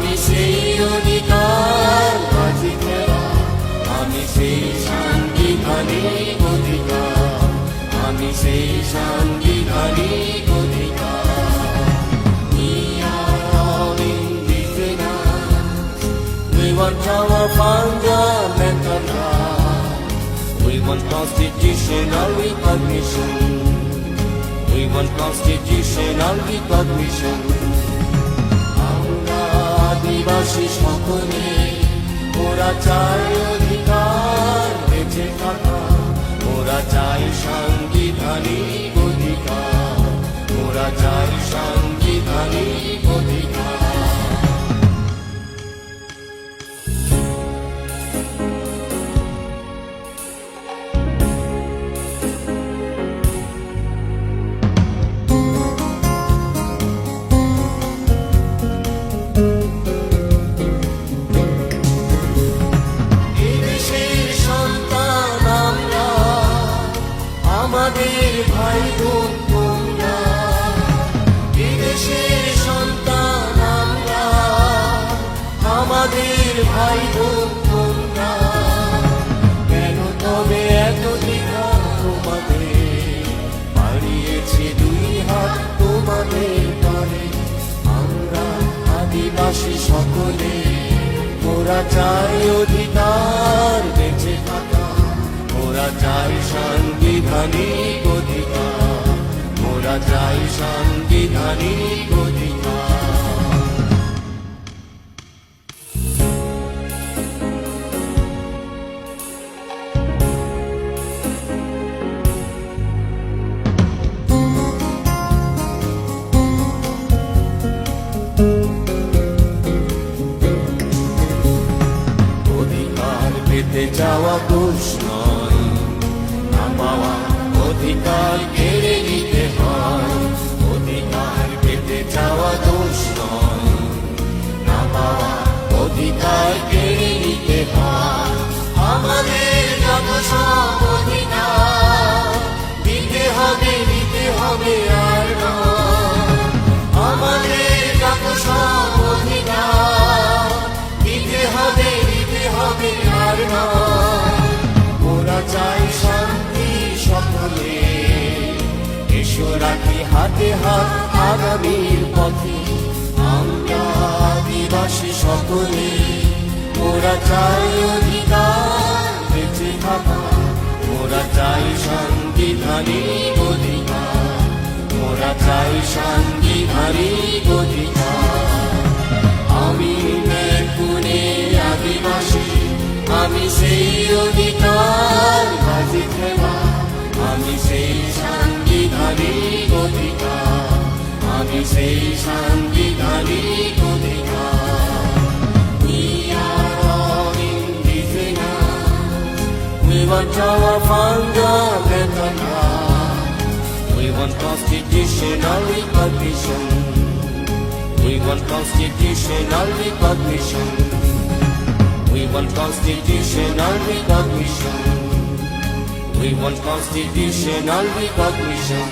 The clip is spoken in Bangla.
আমি সেই অধিকার বাজি খেলা, আমি সেই সাংবিধানিক অধিকার, আমি সেই সাংবিধানিক অধিকার। We are all indigenous. We want our fundamental rights. We want constitutional recognition. We want constitutional recognition. আমরা আদিবাসী সকলে, ওরা চাই অধিকার বেঁচে থাকা, ওরা চাই সাংবিধানিক অধিকার, ওরা চাই সাংবিধানিক অধিকার। আমাদের ভাই বোন তোমরা, বিদেশের সন্তান আমরা, আমাদের ভাই বোন তোমরা। কেন তবে এত দ্বিধা তোমাদের, বাড়িয়েছে দুই হাত তোমাদের তরে। আমরা আদিবাসী সকলে, ওরা চাই অধিকার বেঁচে থাকা, ওরা চাই সাংবিধানিক অধিকার, ওরা চাই সাংবিধানিক অধিকার। অধিকার পেতে চাওয়া দোষ নয়, না পাওয়া অধিকার কেড়ে নিতে হয়। অধিকার পেতে চাওয়া দোষ নয়, না পাওয়া অধিকার কেড়ে নিতে হয়। আমাদের যত সব অধিকার দিতে হবে, নিতে হবে আর নয়। আমাদের যত সব অধিকার দিতে হবে, নিতে হবে আর নয়। ওরা চাই শান্তি সকলে, এসো রাখি হাতে হাত আগামীর পথে। আমরা আদিবাসী সকলে, ওরা চাই অধিকার বেঁচে থাকা, ওরা চাই সাংবিধানিক অধিকার, ওরা চাই সাংবিধানিক অধিকার। আমি মেকুনে আদিবাসী, আমি সেই অধিকার বাজি খেলা, আমি সেই সাংবিধানিক অধিকার, আমি সেই সাংবিধানিক অধিকার। We are all indigenous. We want our fundamental rights. We want constitutional recognition. We want constitutional recognition. We want constitutional recognition. We want constitutional recognition.